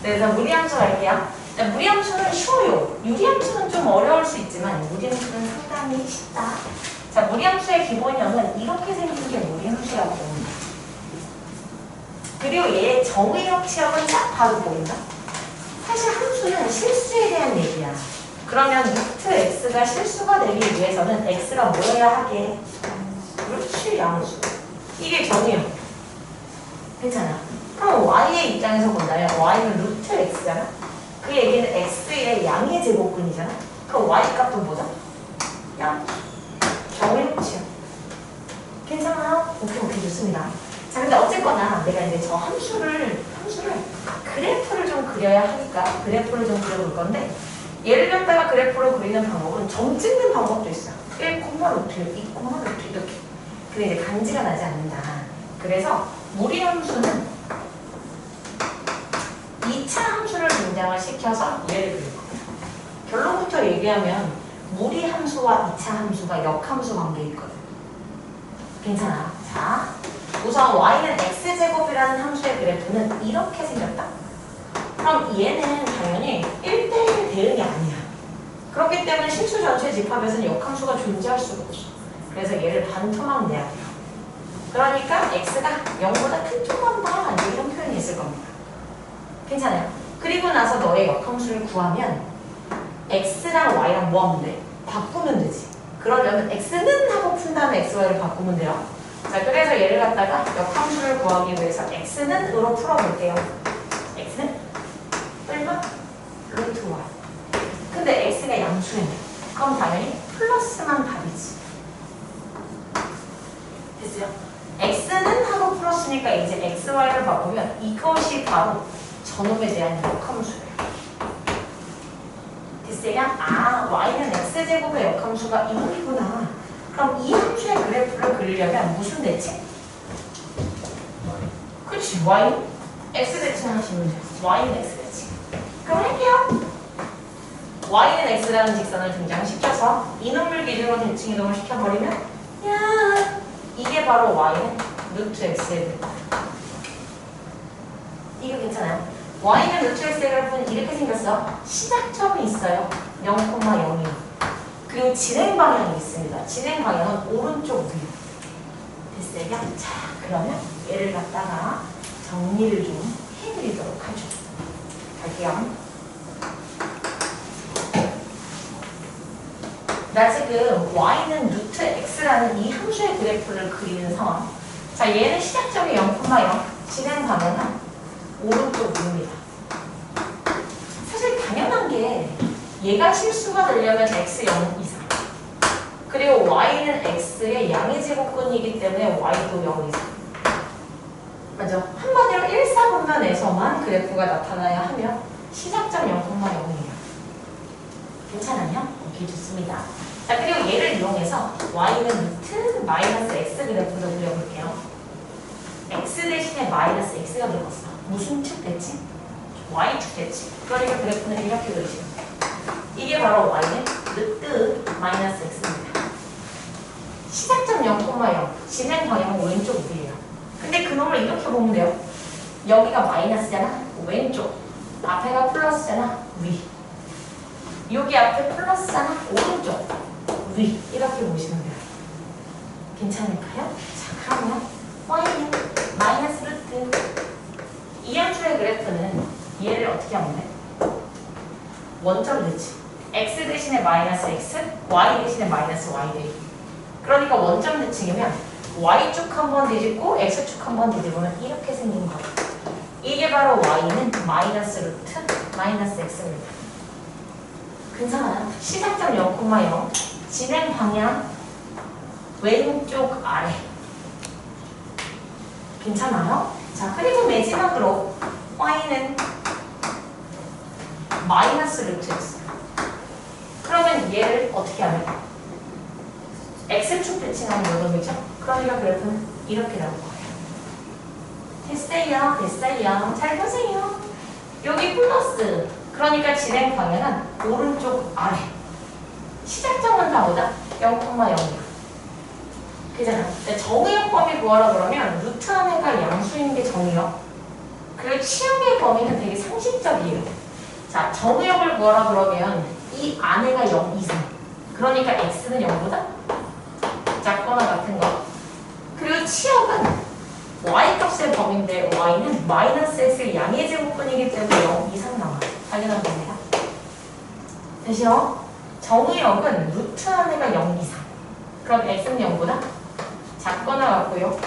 그래서 무리함수 갈게요. 무리함수는 쉬워요. 유리함수는 좀 어려울 수 있지만 무리함수는 상당히 쉽다. 자, 무리함수의 기본형은 이렇게 생긴 게 무리함수라고 봅니다. 그리고 얘의 정의역 취역은 딱 봐도 보인다? 사실 함수는 실수에 대한 얘기야. 그러면 루트 x가 실수가 되기 위해서는 x가 뭐여야 하게? 그렇지, 양수. 이게 정의역. 괜찮아. 그럼 y의 입장에서 본다면 y는 루트 x잖아? 그 얘기는 x의 양의 제곱근이잖아? 그럼 y 값은 뭐죠? 양. 정의역 취역. 괜찮아요? 오케이, 좋습니다. 자, 근데 어쨌거나 내가 이제 저 함수를 그래프를 좀 그려야 하니까 그래프를 좀 그려볼 건데 예를 갖다가 그래프로 그리는 방법은 점 찍는 방법도 있어요. 1, 루트, 2, 루트 이렇게. 근데 이제 간지가 나지 않는다. 그래서 무리함수는 2차 함수를 등장을 시켜서 얘를 그릴 겁니다. 결론부터 얘기하면 무리함수와 2차 함수가 역함수 관계에 있거든. 괜찮아. 자, 우선 y는 x제곱이라는 함수의 그래프는 이렇게 생겼다. 그럼 얘는 당연히 1대1 대응이 아니야. 그렇기 때문에 실수 전체 집합에서는 역함수가 존재할 수가 없어. 그래서 얘를 반토막 내야 돼요. 그러니까 x가 0보다 큰 쪽만 봐. 이런 표현이 있을 겁니다. 괜찮아요. 그리고 나서 너의 역함수를 구하면 x랑 y랑 뭐 하면 돼? 바꾸면 되지. 그러려면 x는 하고 푼 다음에 xy를 바꾸면 돼요. 자, 그래서 얘를 갖다가 역함수를 구하기 위해서 x는으로 풀어볼게요. x는 얼마? 루트 y. 근데 x가 양수네. 그럼 당연히 플러스만 답이지. 됐어요? x는 하고 풀었으니까 이제 xy를 바꾸면 이것이 바로 저놈에 대한 역함수예요. 됐어요? 아, y는 x제곱의 역함수가 2이구나. 그럼 이 함수의 그래프를 그리려면 무슨 대칭? 그렇지, y x 대칭 하시면 돼요. y는 x 대칭. 그럼 할게요. y는 x라는 직선을 등장시켜서 이놈을 기준으로 대칭 이동을 시켜버리면 야, 이게 바로 y는 루트 x의 그래프. 이거 괜찮아요? y는 루트 x의 그래프는 이렇게 생겼어. 시작점이 있어요. 0,0이요. 그리고 진행 방향이 있습니다. 진행 방향은 오른쪽 위로. 됐어요? 자, 그러면 얘를 갖다가 정리를 좀 해드리도록 하죠. 갈게요. 나 지금 y는 루트 x라는 이 함수의 그래프를 그리는 상황. 자, 얘는 시작점이 0,0, 진행 방향은 오른쪽 위입니다. 사실 당연한 게 얘가 실수가 되려면 x 0 이상. 그리고 y는 x의 양의 제곱근이기 때문에 y도 0 이상. 맞죠? 한마디로 1사분면에서만 그래프가 나타나야 하면 시작점 0,0이에요. 괜찮아요? 오케이, 좋습니다. 자, 그리고 얘를 이용해서 y는 루트 마이너스 x 그래프를 그려볼게요. x 대신에 마이너스 x가 들어갔어. 무슨 축 대칭? y축 대칭. 그러니까 그래프는 이렇게 그리시면 돼요. 이게 바로 y는 루트 마이너스 x입니다. 시작점 0,0, 진행 방향은 왼쪽 위에요. 근데 그놈을 이렇게 보면 돼요. 여기가 마이너스잖아, 왼쪽. 앞에가 플러스잖아, 위. 여기 앞에 플러스잖아, 오른쪽, 위. 이렇게 보시면 돼요. 괜찮을까요? 자, 그러면 y는 마이너스 루트. 이 함수의 그래프는 얘를 어떻게 하면 돼? 원점 대칭. x 대신에 마이너스 x, y 대신에 마이너스 y 대입. 그러니까 원점 대칭이면 y축 한번 뒤집고 x축 한번 뒤집으면 이렇게 생긴 거예요. 이게 바로 y는 마이너스 루트 마이너스 x입니다. 괜찮아요? 시작점 0,0, 진행 방향 왼쪽 아래. 괜찮아요? 자, 그리고 마지막으로 y는 마이너스 루트 x. 그러면 얘를 어떻게 하면? x축 대칭하는 요놈이죠? 그러니까 그래프는 이렇게 나올 거예요. 됐어요. 잘 보세요. 여기 플러스. 그러니까 진행 방향은 오른쪽 아래. 시작점은 다 뭐다? 0,0이야. 그잖아. 정의역 범위 구하라 그러면 루트 안에가 양수인 게 정의역. 그리고 치역의 범위는 되게 상식적이에요. 자, 정의역을 구하라 그러면 이 안에가 0 이상. 그러니까 x는 0보다 작거나 같은 거. 그리고 치역은 y 값의 범위인데 y는 마이너스 x의 양의 제곱분이기 때문에 0 이상 나와요. 당연한 겁니다. 대시요. 정의역은 루트 안에가 0 이상. 그럼 x는 0보다 작거나 같고요.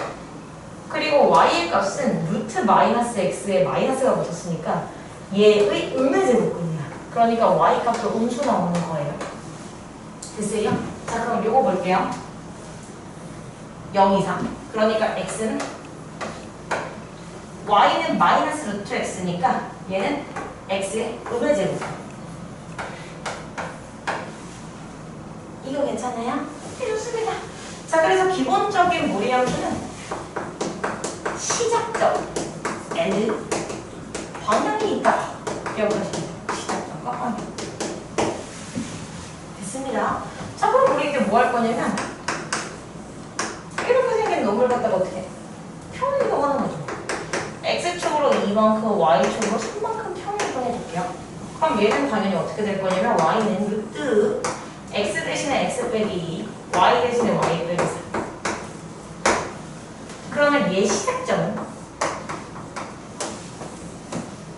그리고 y의 값은 루트 마이너스 x에 마이너스가 붙었으니까 얘의 음의 제곱근이야. 그러니까 y 값도 음수 나오는 거예요. 됐어요? 자, 그럼 요거 볼게요. 0 이상. 그러니까 x는 y는 마이너스 루트 x니까 얘는 x의 음의 제곱. 이거 괜찮아요? 네, 좋습니다. 자, 그래서 기본적인 무리함수는 시작점 L 방향이 있다. 기억하시면 시작점 꽉꽉 됐습니다. 자, 그럼 우리 이제 뭐 할 거냐면 이렇게 생긴 놈을 갖다가 어떻게 평이동하는 거죠. x축으로 2만큼 y축으로 3만큼 평이동 해줄게요. 그럼 얘는 당연히 어떻게 될 거냐면 y는 루트 x 대신에 x 빼기 2 y 대신에 y 빼기 4. 그러면 얘 시작점은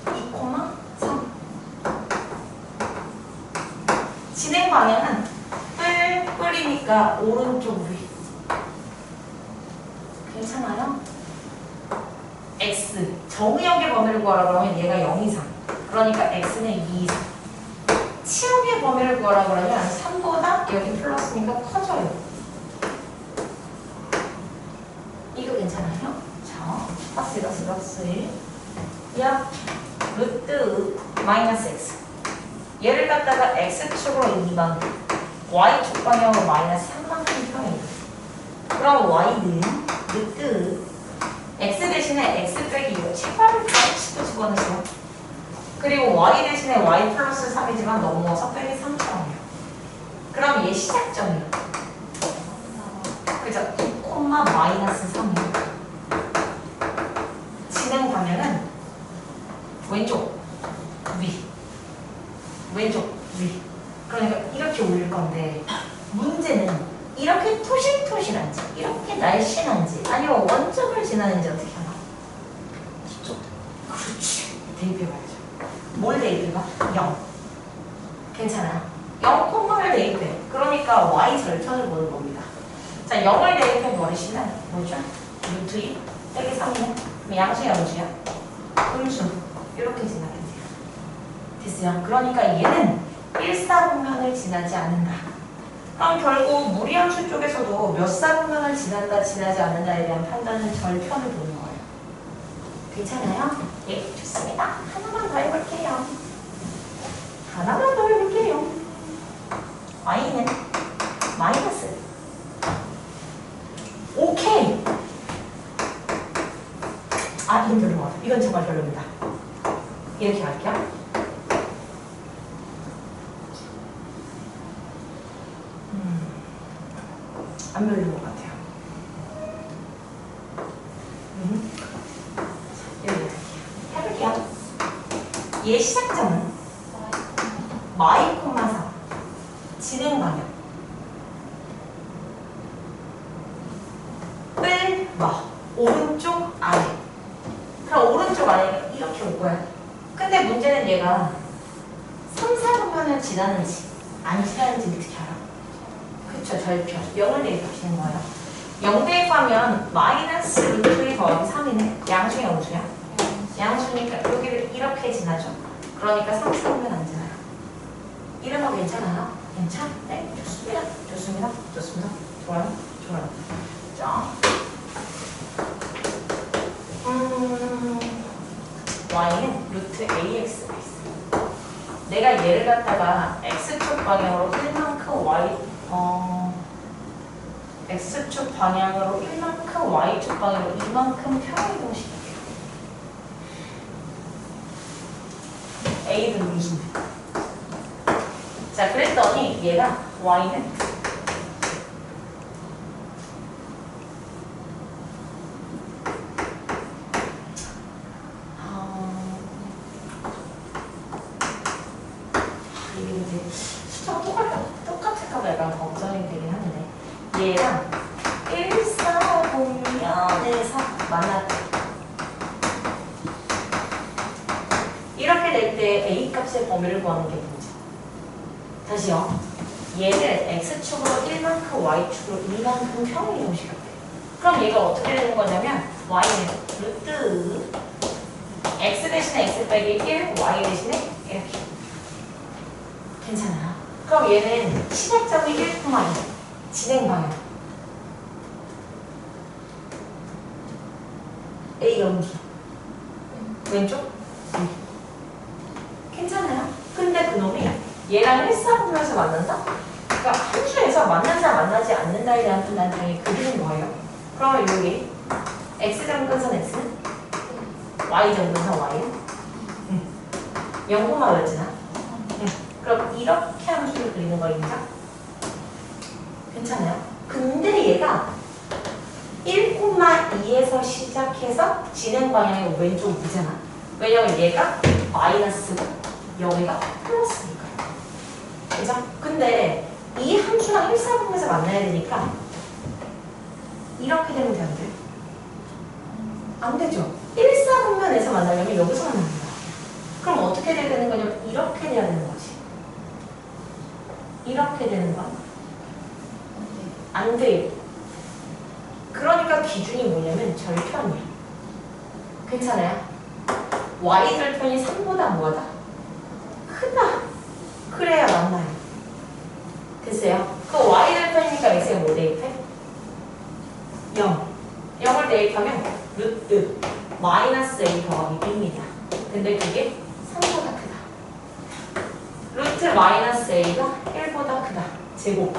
2,3. 진행 방향은 뿔이니까 오른쪽 위. 괜찮아요? x 정의역의 범위를 구하라 그러면 얘가 0 이상. 그러니까 x는 2 이상. 치역의 범위를 구하라 그러면 3보다 여기 플러스니까 커져요. 이거 괜찮아요? 자, 박스 야 루트 마이너스 x. 얘를 갖다가 x축으로 2만 y축 방향으로 마이너스 3만큼 평이에요. 그럼 y는 루트 x 대신에 x 빼기 2로 제발 가르치고 집어넣으세요. 그리고 y 대신에 y 플러스 3이지만 넘어서 빼기 3처럼요. 그럼 얘 시작점이요. 그죠? 2, 마이너스 3이요. 진행 방향은 왼쪽 위. 왼쪽 위. 그러니까 이렇게 올릴 건데 문제는 이렇게 토실토실한지 이렇게 날씬한지 아니면 원점을 지나는지 어떻게 하나? 뒤쪽. 그렇지. 대입해봐야죠. 뭘 대입해봐? 0. 괜찮아요. 0,를 대입해. 그러니까 y 절편을 보는 겁니다. 자, 0을 대입해 버리시면 뭐죠? 루트 2 빼기 3이네. 그럼 양수 양수야. 음수. 이렇게 지나게 돼요. 됐어요? 그러니까 얘는 1사분면을 지나지 않는다. 그럼 결국 무리함수 쪽에서도 몇 사분면을 지난다, 지나지 않는다에 대한 판단은 절편을 보는 거예요. 괜찮아요? 예, 좋습니다. 하나만 더 해볼게요. 하나만 더 해볼게요. y는 마이너스. 오케이. 아, 이건 별로 같아. 이건 정말 별로입니다. 이렇게 할게요. 안 별로인 것 같아요. 여기 해볼게요. 얘 시작점은 y, 4 진행 방향 마 오른쪽 아래. 그럼 오른쪽 아래가 이렇게 올 거야. 근데 문제는 얘가 3, 4분면을 지나는지 안 지나는지 어떻게 알아? 그쵸, 절편. 0을 대입하시는 거예요. 0 대입하면 마이너스 루트 2 더하기 3이네. 양수 양수야. 양수니까 여기를 이렇게 지나죠. 그러니까 3, 4분면 안 지나요. 이런 거 괜찮아요? 괜찮? 네, 좋습니다. 좋습니다. 좋습니다. 좋아요. 좋아요. 자. y는 루트 ax가 있어. 내가 얘를 갖다가 x축 방향으로 1만큼 x축 방향으로 1만큼 y축 방향으로 2만큼 평행이동시킬게요. a는 음수입니다. 자, 그랬더니 얘가 y는 근데 숫자가 똑같을까봐 약간 걱정이 되긴 하는데 얘랑 1,4공면에서 만났다. 이렇게 될 때 A 값의 범위를 구하는 게 문제. 다시요. 얘를 X축으로 1만큼, Y축으로 2만큼 평행 이동시켰대. 그럼 얘가 어떻게 되는 거냐면 Y는 루트 X 대신에 X 빼기 1, Y 대신에 이렇게. 괜찮아요? 그럼 얘는 시작점이 1,2, 진행 방향 A 연기 왼쪽? 괜찮아요? 근데 그놈이 얘랑 1,4분면서 만난다? 그러니까 한 줄에서 만난다 만나지 않는다에 대한 판단점이 그리는 거예요. 그러면 여기 X점 근선 X는 Y점 근선 Y는 0,몇이나? 그럼 이렇게 한 줄을 그리는 거 인정? 괜찮아요? 근데 얘가 1,2에서 시작해서 진행 방향이 왼쪽 위잖아. 왜냐면 얘가 마이너스고 여기가 플러스니까. 그죠? 근데 이 한 줄랑 1,4분면서 만나야 되니까 이렇게 되면 안 돼? 안 되죠? 1,4분면에서 만나려면 여기서 만나는 거야. 그럼 어떻게 돼야 되는 거냐면 이렇게 돼야 되는 거지. 이렇게 되는 거야. 안 돼요. 그러니까 기준이 뭐냐면 절편이야. 괜찮아요? Y 절편이 3보다 뭐하다? 크다. 그래야 만나요. 됐어요? 그 Y 절편이니까 X에 뭐 대입해? 0. 0을 대입하면 루트 마이너스 A 더하기 B입니다. 근데 그게 3보다 크다. 루트 마이너스 A가 1보다 크다. 제곱.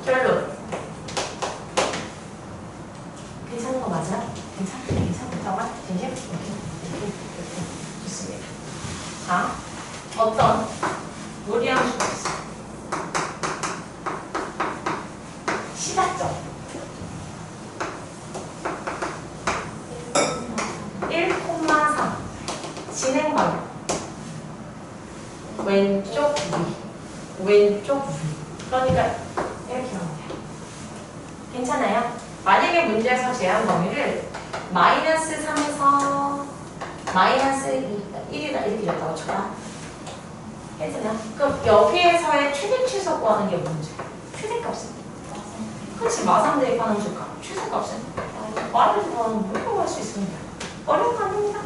결론. 괜찮은 거 맞아? 괜찮아? 잠깐만. 진심? 오케이. 좋습니다. 자, 어떤 무리한 수가 있어. 시작점. 1,3. 진행 방향. 왼쪽 위. 왼쪽 위. 그러니까 이렇게 하면 돼요. 괜찮아요? 만약에 문제에서 제한 범위를 마이너스 3에서 마이너스 1이다 이렇게 줬다고 쳐봐. 괜찮아요? 그럼 여기에서의 최대 최소 구하는 게 문제. 최대값은? 그렇지. 마상 대입하는 줄값. 최소값은? 말을 구하는 무조건 할 수 있습니다. 어려운 거 아닙니다.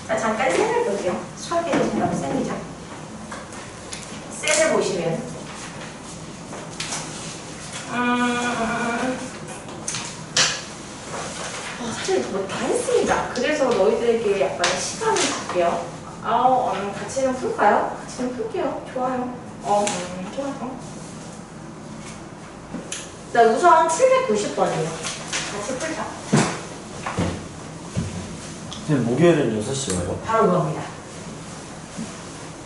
자, 잠깐 셀을 볼게요. 수학에 대해서 셀이죠. 셀을 보시면 사실 뭐 다 했습니다. 그래서 너희들에게 약간 시간을 줄게요. 같이 좀 풀까요? 같이 좀 풀게요. 좋아요. 좋아요. 자, 우선 790번이에요. 같이 풀자. 선생님, 목요일은 6시 와요? 바로 그겁니다.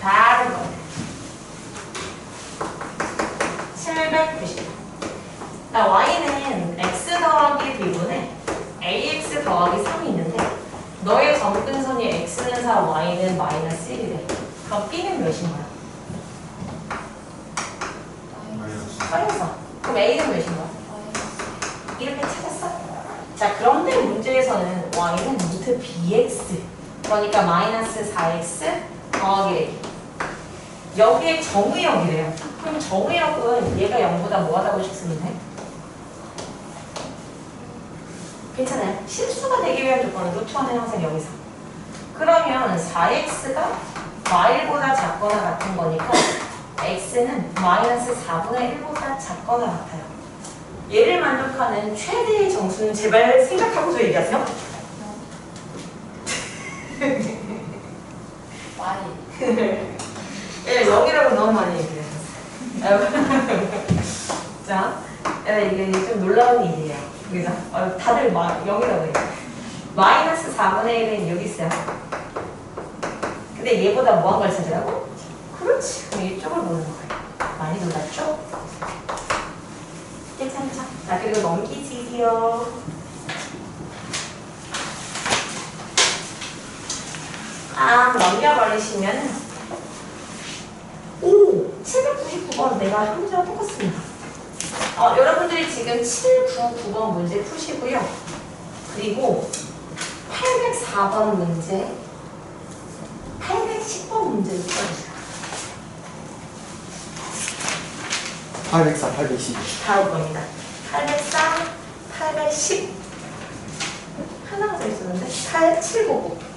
바로 그겁니다. 790번. 자, y는 x 더하기 b분에 ax 더하기 3이 있는데 너의 점근선이 x는 4, y는 마이너스 1이래. 그럼 b는 몇인 거야? 마이너스. 그럼 a는 몇인 거야? 이렇게 찾았어? 자, 그런데 문제에서는 y는 루트 bx 그러니까 마이너스 4x 더하기 a 여기에 정의역이래요. 그럼 정의역은 얘가 0보다 뭐하다고 식쓰면 돼? 괜찮아요. 실수가 되기 위한 조건은 루트원은 항상 여기서. 그러면 4x가 y보다 작거나 같은 거니까 x는 마이너스 4분의 1보다 작거나 같아요. 얘를 만족하는 최대의 정수는 제발 생각하고서 얘기하세요. 예, 0이라고 너무 많이 얘기했었어요. 자, 이게 좀 놀라운 일이에요. 그죠? 다들 0이라고 해요. 마이너스 4분의 1은 여기 있어요. 근데 얘보다 뭐한 걸 찾으라고? 그렇지. 그럼 이쪽을 보는 거예요. 많이 놀랐죠? 괜찮죠? 자, 그리고 넘기지요. 넘겨버리시면 799번 내가 문제와 똑같습니다. 여러분들이 지금 7, 9, 9번 문제 푸시고요. 그리고 804번 문제, 810번 문제를 풀어주세요. 804, 812. 다올 겁니다. 804, 810 하나가 더 있었는데 8799.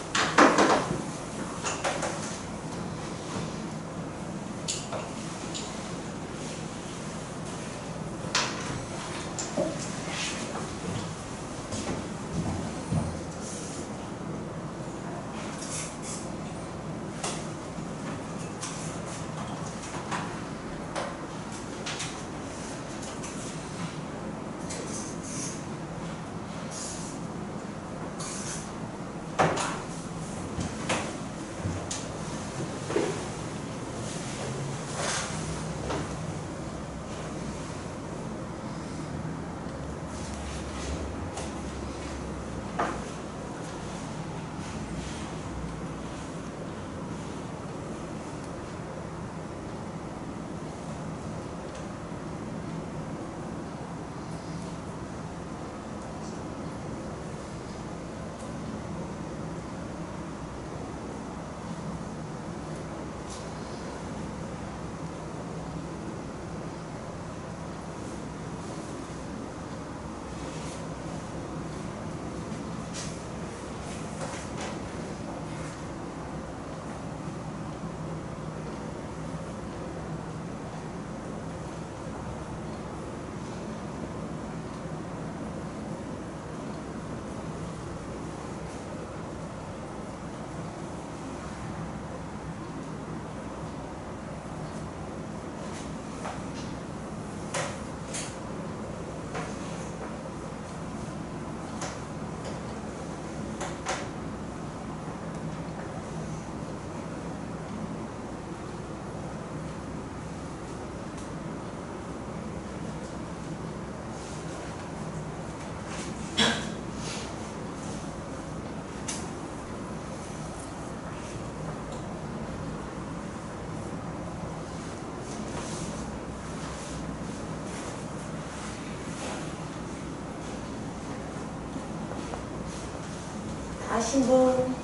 아신 분?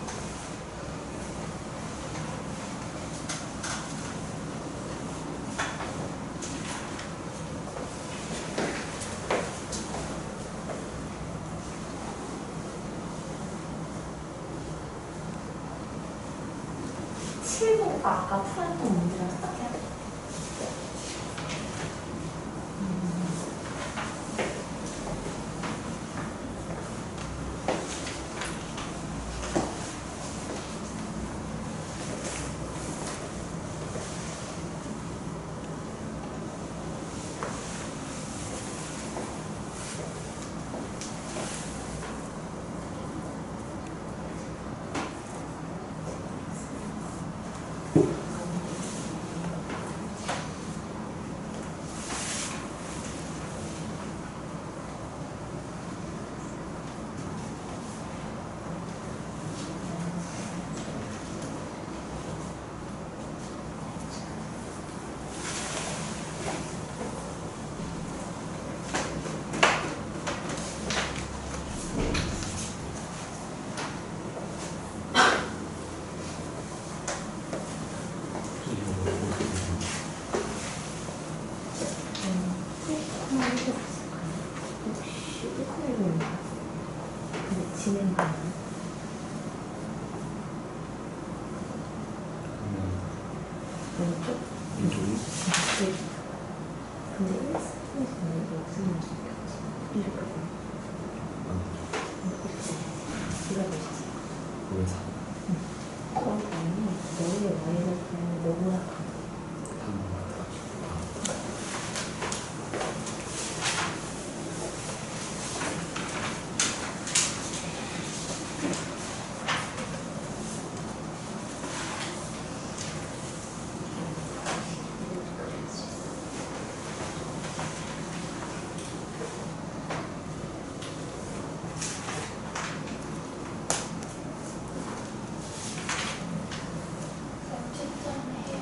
칠구가 아까 풀었던 문제랑 똑같아요.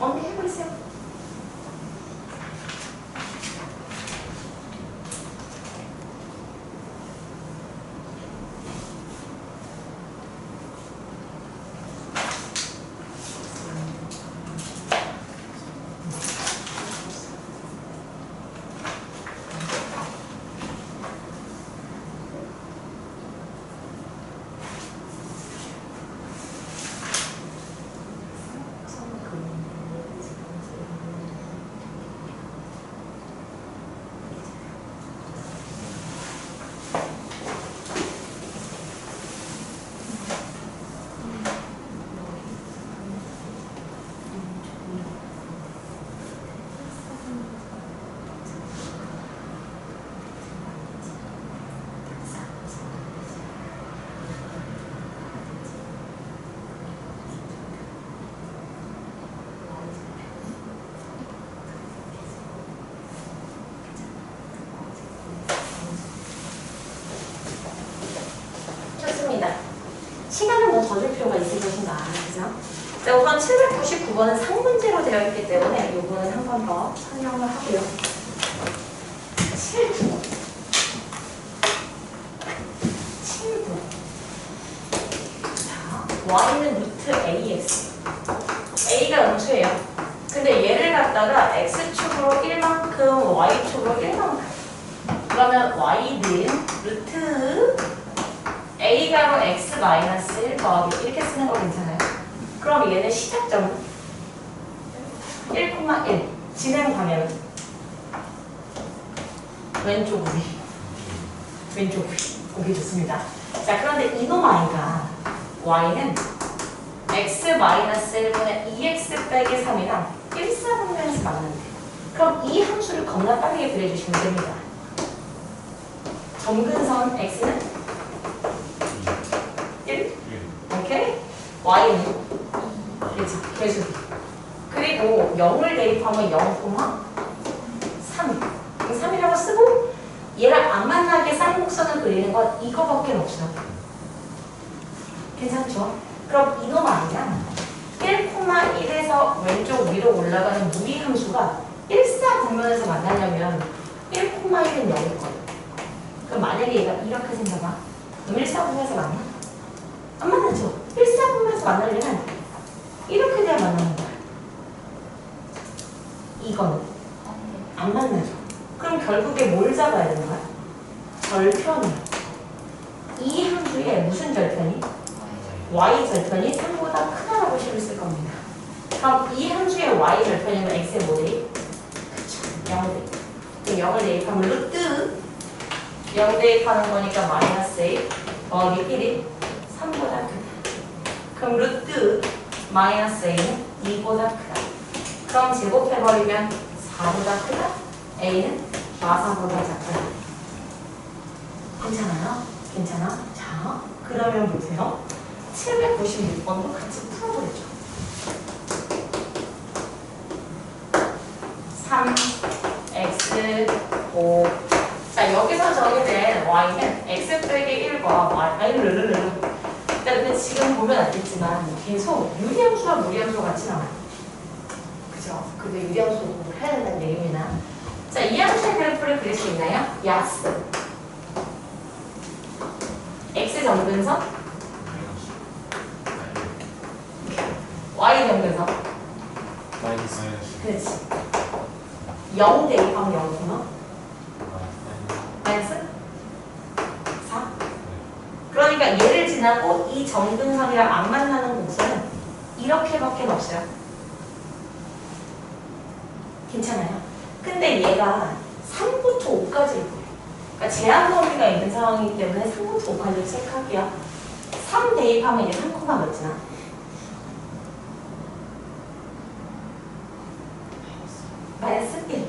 언니 해볼 있습니다. 그죠? 자, 우선 799번은 상문제로 되어 있기 때문에 이거는 한 번 더 설명을 하고요. 7구. 7구. 자, y는 루트 ax. a가 음수예요. 근데 얘를 갖다가 x축으로 1만큼, y축으로 1만큼. 그러면 y는 루트 a가로 x 마이너스 1 더하기 이렇게 쓰는 거 괜찮아요? 그럼 얘는 시작점은 1,1. 진행 방향은 왼쪽 위. 왼쪽 위. 오케이, 좋습니다. 자, 그런데 이놈 아이가 y는 x 마이너스 1분의 2x 빼기 3이랑 1,4분면에서 만나는데, 그럼 이 함수를 겁나 빠르게 그려주시면 됩니다. 점근선 x는 1. 오케이? y는 그렇죠. 개수. 그리고 0을 대입하면 0,3. 3이라고 쓰고 얘랑 안 만나게 쌍곡선을 그리는 건 이거밖에 없어. 괜찮죠? 그럼 이놈 아니야? 1,1에서 왼쪽 위로 올라가는 무리함수가 1,4분면에서 만나려면 1,1은 0일 거예요. 그럼 만약에 얘가 이렇게 생겨봐. 그럼 1,4분면에서 만나? 안 만나죠? 1,4분면에서 만나려면 이렇게 돼야 만나는 거야. 이거는 안 만나죠. 그럼 결국에 뭘 잡아야 되는 거야? 절편이야. 이 함수에 무슨 절편이? y 절편이 3보다 크다라고 식을 쓸 겁니다. 그럼 이 함수의 y 절편이면 x의 뭐 대입? 그쵸, 0 대입. 0을 대입하면 루트 0 대입하는 거니까 마이너스 1 더하기 1이 3보다 크다. 그럼 루트 마이너스 a는 2보다 크다. 그럼 제곱해버리면 4보다 크다. a는 4보다 작다. 괜찮아요? 괜찮아? 자, 그러면 보세요. 796번도 같이 풀어보죠. 3x 5. 자, 여기서 정의된 y는 x 빼기 1과 y를 근데 지금 보면 알겠지만 계속 유리함수와 무리함수 같이 나와요. 그죠? 근데 유리함수 공부를 해야 된다는 얘기입니다. 자, 이 함수의 그래프를 그릴 수 있나요? 야스. x 점근선, y 점근선. 마이너스. 그렇지. 0 대입하면 0, 마이너스 4. 그러니까 얘를 지나고 이 점근선이랑 안 만나는 곡선은 이렇게밖에 없어요. 괜찮아요? 근데 얘가 3부터 5까지를 보여요. 그러니까 제한 범위가 있는 상황이기 때문에 3부터 5까지를 체크할게요. 3 대입하면 이제 3, 몇 지나? 마이너스 1.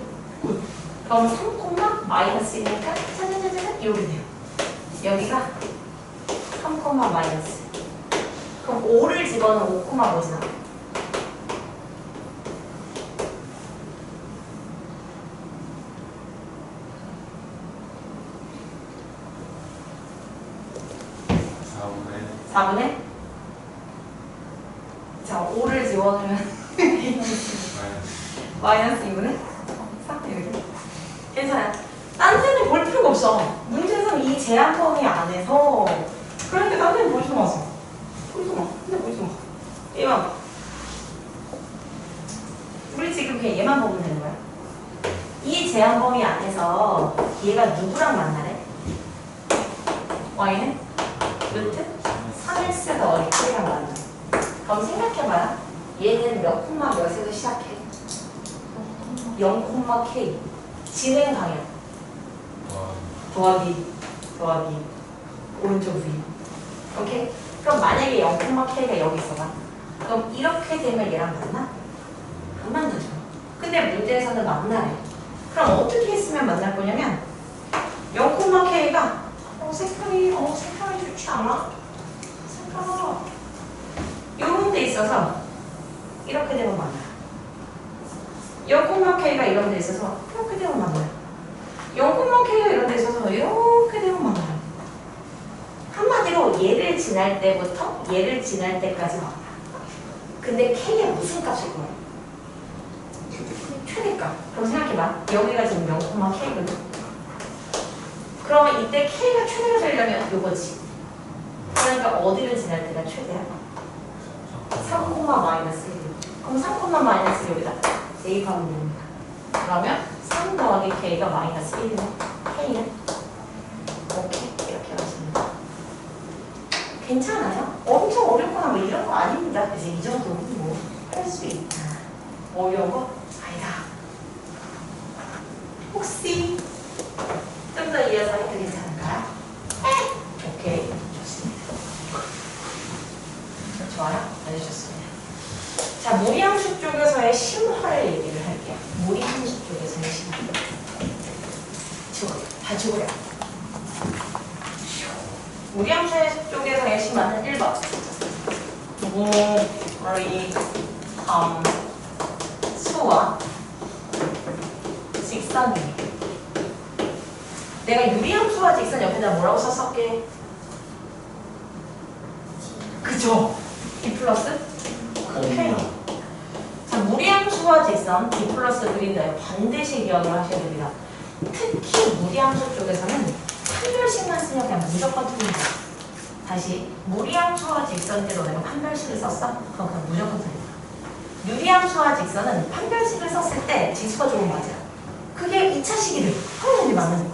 그럼 3, 마이너스 1이니까 짜자자자자 이렇게 돼요. 여기가 3, 마이너스. 그럼 5를 집어넣으면 5, 뭐지나? (4분의) 자, 5를 집어넣으면 마이너스 2분의 3 이렇게. 괜찮아요. 딴 데는 볼 필요가 없어. 문제에서는 이 제한 범위 안에서. 그러니까 딴 데는 보지 마세요. 보지 마. 근데 보지 마. 얘만 봐. 우리 지금 그냥 얘만 보면 되는 거야. 이 제한 범위 안에서 얘가 누구랑 만나래? y는 루트 3x 더하기 k랑 만나. 그럼 생각해봐요. 얘는 몇 콤마 몇에서 시작해? 0,k. 진행 방향. 더하기 오른쪽 위. 오케이? 그럼 만약에 0,k가 여기 있어봐. 그럼 이렇게 되면 얘랑 만나? 안 만나죠. 근데 문제에서는 만나래. 그럼 어떻게 했으면 만날 거냐면 0,k가 색깔이 좋지 않아? 색깔 이런 데 있어서 이렇게 되면 만나요. 0,k가 이런 데 있어서 이렇게 되면 만나요. 0,k가 이런 데 있어서 이렇게 되면 만나요. 한마디로 얘를 지날 때부터 얘를 지날 때까지 만나. 근데 K의 무슨 값일 거야? 최대값. 그럼 생각해봐. 여기가 지금 0,K거든. 그러면 이때 K가 최대가 되려면 요거지. 그러니까 어디를 지날 때가 최대야? 3, 마이너스 1. 그럼 3, 마이너스 1 여기다 대입하면 됩니다. 그러면 3 더하기 K가 마이너스 1이네. K는? 오케이. 이렇게 하시면 괜찮아요? 엄청 어렵거나 뭐 이런 거 아닙니다. 그래서 이 정도는 뭐 할 수 있다. 어려운 거? 아니다. 혹시 좀 더 이어서 해도 괜찮을까요? 오케이. 좋습니다. 좋아요? 아주 좋습니다. 자, 무리함수 쪽에서의 심화를 얘기를 할게요. 무리함수 쪽에서의 심화. 다 죽어요. 무리함수 쪽에서의 심화는 1번. 수와 직선이. 내가 유리함수와 직선 옆에다 뭐라고 썼었게? 그죠? D 플러스? K. 자, 무리함수와 직선 D 플러스 그린다요. 반드시 기억을 하셔야 됩니다. 특히 무리함수 쪽에서는 판별식만 쓰면 그냥 무조건 틀립니다. 다시 무리함수와 직선 때로 내가 판별식을 썼어? 그럼 그냥 무조건 틀립니다. 유리함수와 직선은 판별식을 썼을 때 지수가 조금 맞아. 그게 2차식이래. 확률이 많은 거.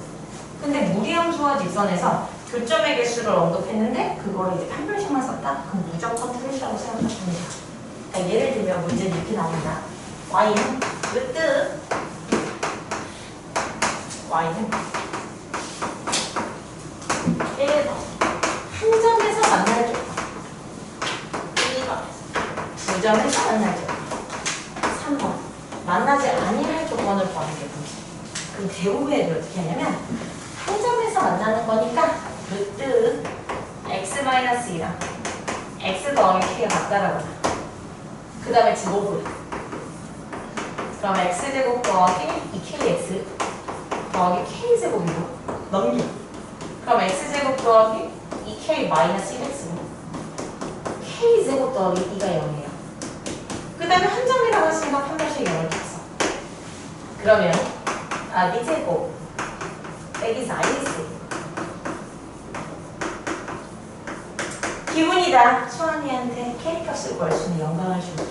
근데 무리함수와 직선에서 교점의 개수를 언급했는데 그거를 이제 판별식만 썼다? 그럼 무조건 틀리다고 생각하시면 돼요. 그러니까 예를 들면 문제는 이렇게 나옵니다. y는 몇 뜻? y는 1번 한 점에서 만날 조건, 2번 두 점에서 만날 조건, 3번 만나지 아니할 조건을 구하는 게 문제. 그럼 대부분의 애들 어떻게 하냐면 한 점에서 만나는 거니까 루트 x-2랑 x 더하기 k가 같다라고 하자. 그 다음에 제곱을 그럼 x제곱 더하기 2kx 더하기 k제곱으로 넘겨. 그럼 x제곱 더하기 2k-1x고 k제곱 더하기 2가 0이에요. 그 다음에 한 점이라고 했으니까 판별식 0을 쳤어. 그러면 D제곱 빼기 4x 기분이다. 수환이한테 K값을 구할 수 있는 영광을 줄게.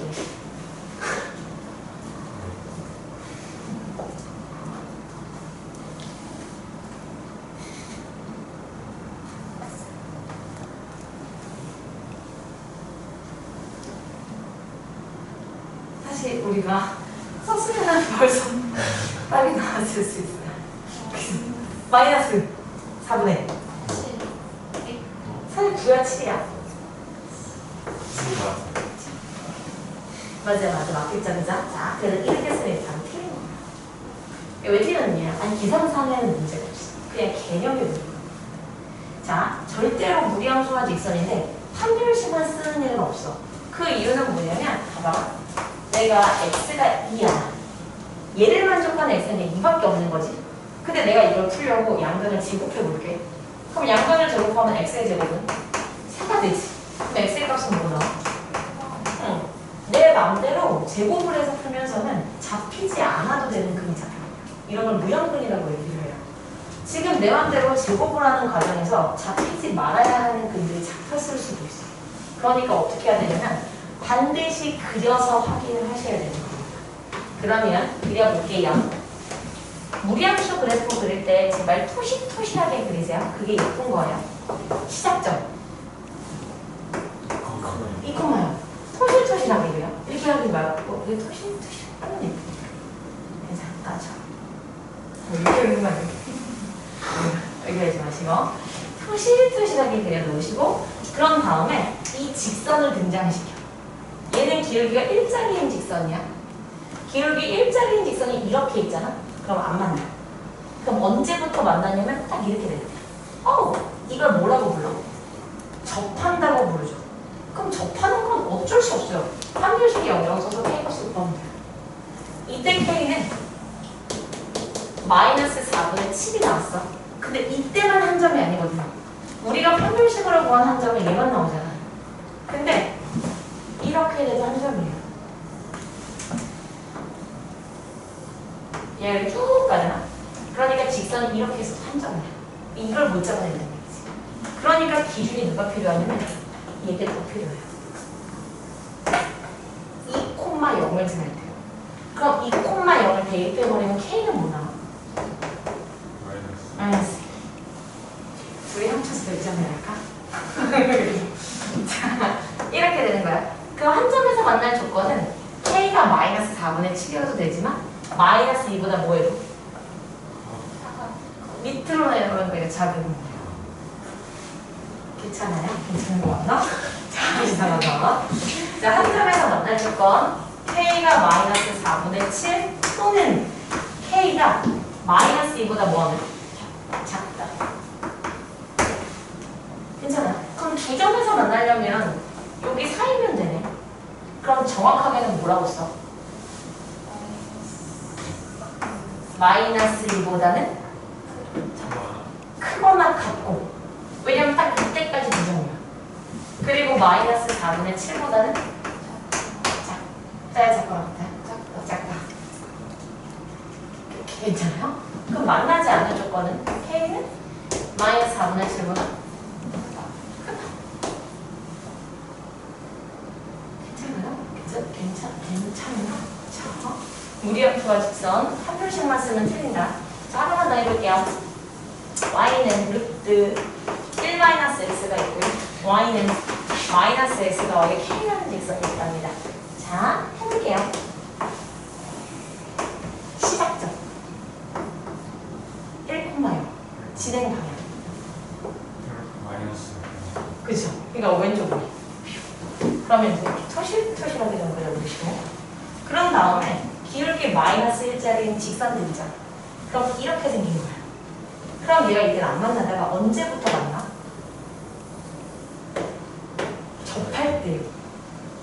사실 우리가 썼으면 벌써 빨리 나왔을 수 있어요. 마이너스 4분의 4는 9야 7이야? 맞아 맞겠죠 그죠? 자 그래서 이렇게 쓰면 답이 틀린 거야. 왜 틀렸냐? 아니 기상상에는 문제가 없어. 그냥 개념이 문제야. 자 절대로 무리함수와 직선인데 판별식만 쓰는 일은 없어. 그 이유는 뭐냐면 봐봐. 내가 x가 2야. 얘를 만족하는 x는 2밖에 없는 거지. 근데 내가 이걸 풀려고 양변을 제곱해 볼게. 그럼 양변을 제곱하면 x의 제곱은 4가 되지. 그럼 x의 값은 뭐 나와? 내 맘대로 제곱을 해서 풀면서는 잡히지 않아도 되는 근이 잡혀. 이런 걸 무형근이라고 얘기를 해요. 지금 내 맘대로 제곱을 하는 과정에서 잡히지 말아야 하는 근들이 잡혔을 수도 있어. 그러니까 어떻게 해야 되냐면 반드시 그려서 확인을 하셔야 되는 겁니다. 그러면 그려볼게요. 무리함수 그래프 그릴 때 제발 토시토시하게 그리세요. 그게 예쁜 거예요. 시작점. 이 코마요. 토실토실하게 그려. 이렇게 하지 말고 이게 토실토실 하면 예쁘니까. 괜찮다. 이렇게 그리면 이렇게 하지 마시고 토실토실하게 그려놓으시고 그런 다음에 이 직선을 등장시켜. 얘는 기울기가 일자리인 직선이야. 기울기 일자리인 직선이 이렇게 있잖아. 그럼 안 만나. 그럼 언제부터 만나냐면 딱 이렇게 될 때. 이걸 뭐라고 불러? 접한다고 부르죠. 그럼 접하는 건 어쩔 수 없어요. 판별식이 0이라고 써서 K값을 구하면 돼요. 이때 K는 마이너스 4분의 7이 나왔어. 근데 이때만 한 점이 아니거든요. 우리가 판별식으로 구한 한 점은 얘만 나오잖아. 근데 이 이렇게 돼도 한 점이에요. 얘를 쭉 가잖아. 그러니까 직선이 이렇게 해서 한 점이야. 이걸 못 잡아낸다는 얘기지. 그러니까 기준이 누가 필요하냐면 이게 더 필요해요. 2,0을 지날 때요. 그럼 2,0을 대입해버리면 K는 뭐 나와? 마이너스. 둘이 합쳐서 몇 점이 할까? 자, 이렇게 되는 거야. 그 한 점에서 만날 조건은 K가 마이너스 4분의 7이어도 되지만 마이너스 2보다 뭐해도 밑으로 내려오는 거니까 작은 거예요. 괜찮아요? 괜찮은 거 맞나? 자, 이상하다. 자, 한 점에서 만날 조건 K가 마이너스 4분의 7 또는 K가 마이너스 2보다 뭐하면 작다. 괜찮아요? 그럼 두 점에서 만나려면 여기 사이면 되네. 그럼 정확하게는 뭐라고 써? 마이너스 2보다는 크거나 같고, 왜냐면 딱 이때까지 두 점이야. 그리고 마이너스 4분의 7보다는 작거나 같아요. 작다. 괜찮아요? 그럼 만나지 않는 조건은 K는 마이너스 4분의 7보다 크다. 괜찮아요? 자, 무리함수와 직선 한 줄씩만 쓰면 틀린다. 자, 하나만 더 해볼게요. y는 루트 1-x가 있고요. y는 마이너스 x가 y에 k라는 직선이 있답니다. 자, 해볼게요. 시작점 1,0 진행 방향. 마이너스. 그죠? 그러니까 왼쪽으로. 그러면 이제 토실토실하게 좀 그려보시고. 그런 다음에 기울기 마이너스 1짜리인 직선들이잖아. 그럼 이렇게 생긴 거야. 그럼 얘가 이들 안 만나다가 언제부터 만나? 접할 때요.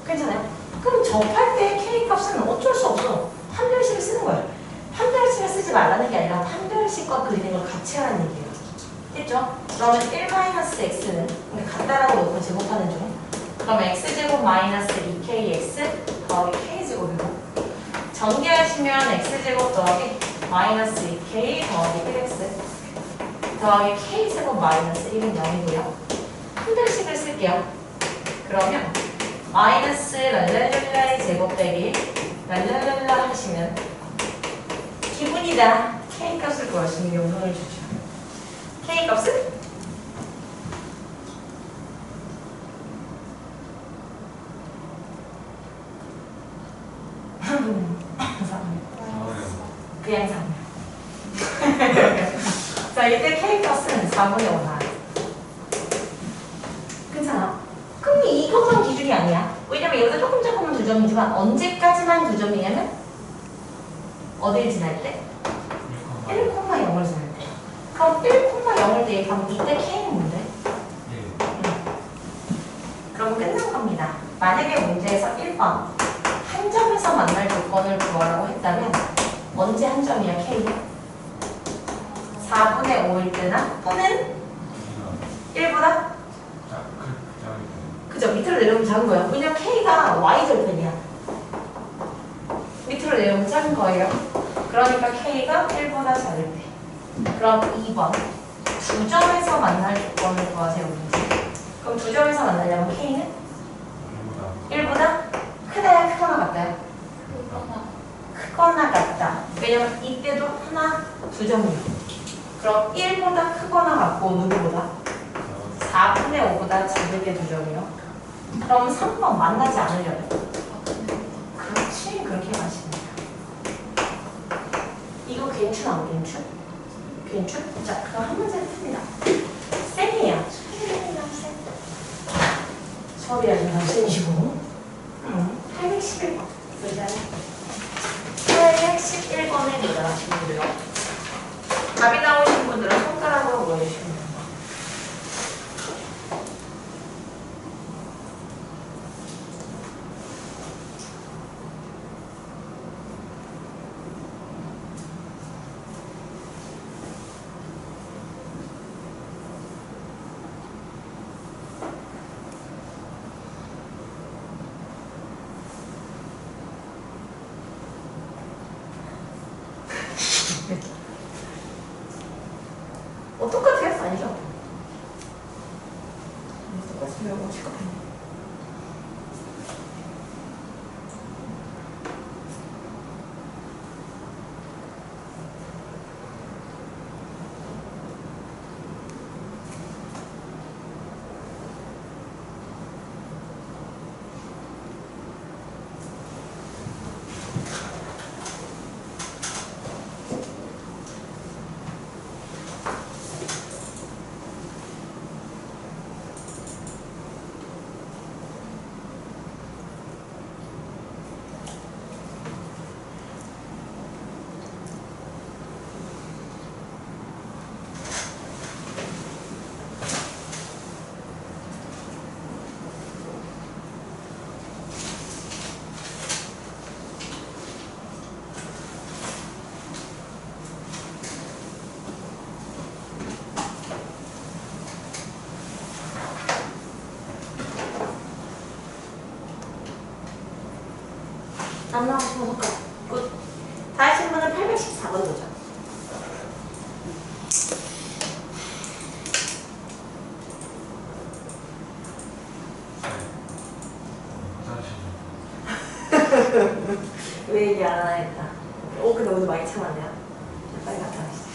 괜찮아요? 그럼 접할 때 K 값은 어쩔 수 없어. 판별식을 쓰는 거야. 판별식을 쓰지 말라는 게 아니라 판별식과 그리는 걸 같이 하라는 얘기예요. 됐죠? 그러면 1-x는 같다라고 놓고 제곱하는 중. 그럼 x제곱 마이너스 2kx 더하기 k제곱이고, 전개하시면 x제곱 더하기 마이너스 2k 더하기 1x 더하기 k제곱 마이너스 1은 0이고요. 판별식을 쓸게요. 그러면 마이너스 랄랄랄라의 제곱 빼기 랄랄랄라 하시면 기분이다. k 값을 구하시면 용선을 주죠. k 값은 그냥 3. 자, 이때 K 값은 4분의 5 나와요. 괜찮아? 그럼 이것만 기준이 아니야. 왜냐면 여기서 조금만 두 점이지만 언제까지만 두 점이냐면 어딜 지날 때? 1,0을 지날 때. 그럼 1,0을 대입하면 이때 K는 뭔데? 그럼 끝난 겁니다. 만약에 문제에서 1번 한 점에서 만날 조건을 구하라고 했다면 언제 한 점이야, K는? 4분의 5일 때나 또는 1보다? 그죠? 밑으로 내려오면 작은 거예요. 왜냐면 K가 Y절편이야. 밑으로 내려오면 작은 거예요. 그러니까 K가 1보다 작을 때. 그럼 2번 두 점에서 만날 조건을 구하세요. 그럼 두 점에서 만나려면 K는? 1보다? 크다야 크거나 같다요? 크거나 같다. 왜냐면 이때도 하나, 두 점이에요. 그럼 1보다 크거나 같고 누구보다? 4분의 5보다 작을 때 두 점이요. 그럼 3번 만나지 않으려면? 그렇지, 그렇게 마십니다. 이거 괜찮아, 안 괜찮? 괜찮? 자, 그럼 한 문제 풉니다. 쌤이에요. 수업이 아니라 쌤이시고 811번 의자는 811번에 도달하신 분들요. 답이 나오신 분들은 손가락으로 보여주시면 됩니다. 안 나오시면 손가락. 굿. 다시 한 번은 814번 도전. 왜 얘기 안 하나 했다. 근데 오늘 많이 참았네요. 빨리 갔다 와주세요.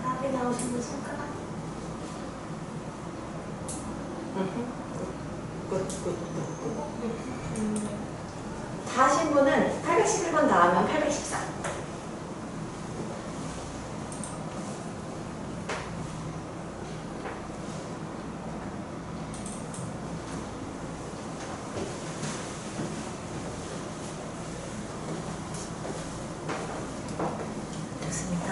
답이 나오시는 손가락. 굿. 다 하신 분은 811번 나오면 814. 좋습니다.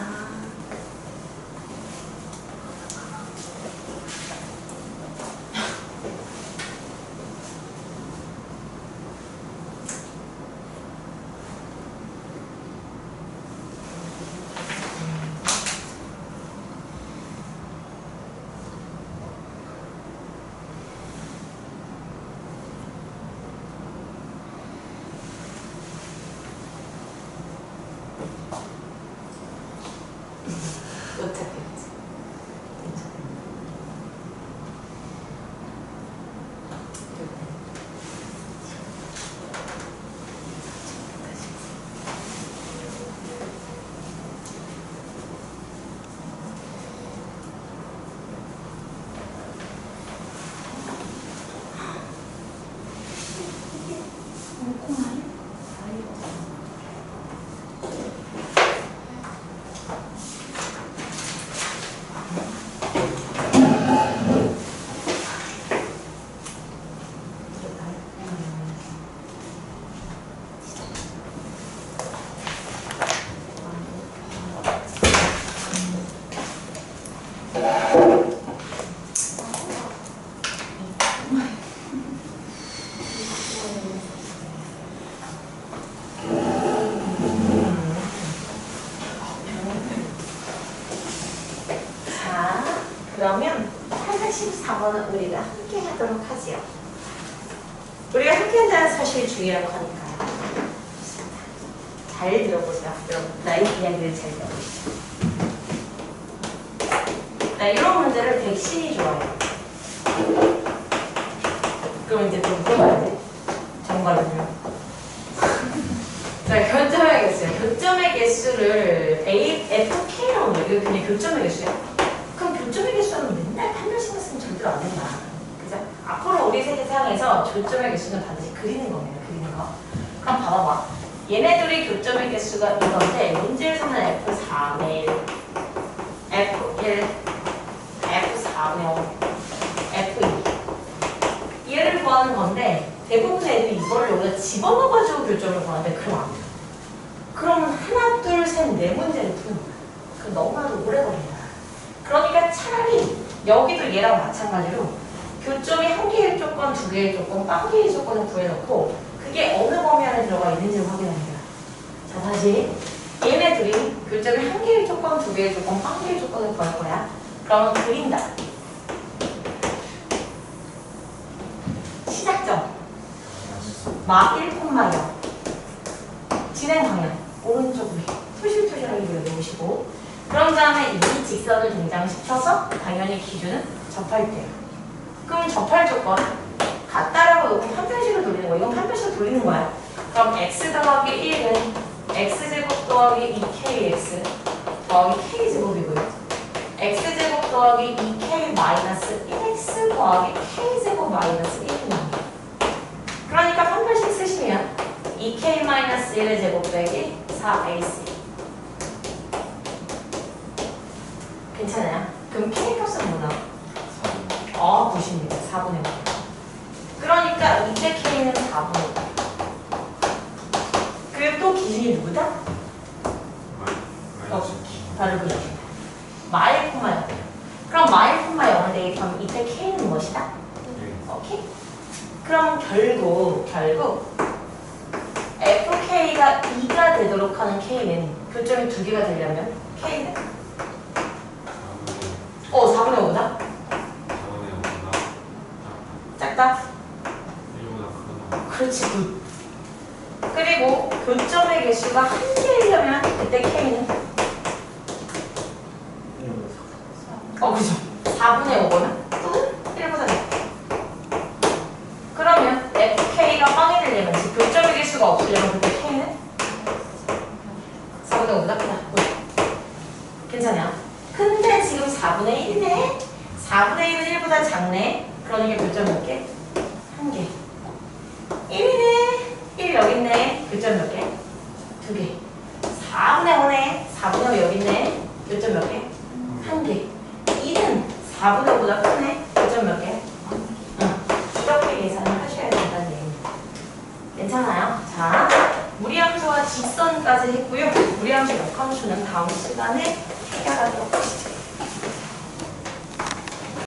못 찾겠지. 그러면 814번은 우리가 함께 하도록 하지요. 우리가 함께 한다는 사실이 중요한 거니까요. 좋습니다. 잘 들어보세요. 여러분, 나의 이야기를 잘 들어보시죠. 나 이런 문제를 백신이 좋아해요. 그럼 이제 좀 물어봐야 돼. 정말은요. 자, 교점의 개수요. 교점의 개수를 FK라고 해요. 이거 그냥 교점의 개수야. 그럼 교점의 개수는 맨날 판별 신경 쓰면 절대로 안 된다. 그죠? 앞으로 우리 세상에서 교점의 개수는 반드시 그리는 거예요. 그리는 거. 그럼 봐봐봐. 얘네들이 교점의 개수가 이건데 문제에서는 F4네. F1, F4명, F2 얘를 구하는 건데 대부분 애들이 이걸 여기다 집어넣어가지고 교점을 구하는데 그럼 안 돼요. 그럼 하나, 둘, 셋, 네 문제를 푸는 거야. 그럼 너무나도 오래 걸린다. 그러니까 차라리 여기도 얘랑 마찬가지로 교점이 한 개의 조건, 두 개의 조건, 빵 개의 조건을 구해놓고 그게 어느 범위 안에 들어가 있는지를 확인합니다. 자, 다시 얘네들이 교점이 한 개의 조건, 두 개의 조건, 빵 개의 조건을 구할 거야. 그러면 그린다. 시작점 마 1,0 진행 방향 오른쪽으로 토실토실하게 그려놓으시고 그런 다음에 이 직선을 등장시켜서 당연히 기준은 접할 때예요. 그럼 접할 조건 같다라고 놓고 판별식을 돌리는 거야. 이건 판별식을 돌리는 거야. 그럼 x 더하기 1은 x제곱 더하기 2kx 더하기 k제곱이고요. x제곱 더하기 2k 마이너스 1x 더하기 k제곱 마이너스 1입니다. 그러니까 판별식 쓰시면 2k 마이너스 1의 제곱 빼기 4ac 괜찮아요? 그럼 k 값은 뭐나? 90입니다. 4분의 5. 그러니까 이때 k는 4분의 5. 그리고 또 기준이 누구다? 바로 그렇게 마일 콤마 0. 그럼 마일 콤마 0을 대입하면 이때 k는 무엇이다? 오케이? 그럼 결국 fk K가 2가 되도록 하는 K는 교점이 2개가 되려면 K는 4분의 5보다 4분의 5보다 작다? 1보다 크다. 그렇지 굿. 그리고 교점의 개수가 1개이려면 그때 K는 그죠. 4분의 5거나 또는 1보다 작다. 그러면 FK가 빵이 되려면 즉 교점의 개수가 없으려면 그때 K는 4분의 5보다 크다. 괜찮아요? 근데 지금 4분의 1이네? 4분의 1은 1보다 작네? 그러니까 교점 몇 개? 1개. 1이네? 1 여기 있네? 교점 몇 개? 2개. 4분의 5네? 4분의 5 여기 있네? 교점 몇 개? 1개. 1은 4분의 5보다 크네? 교점 몇 개? 이렇게 계산을 하셔야 된다는 얘기입니다. 괜찮아요? 자, 무리함수와 직선까지 했고요. 무리함수 역함수는 다음 시간에 해결하도록 하시죠.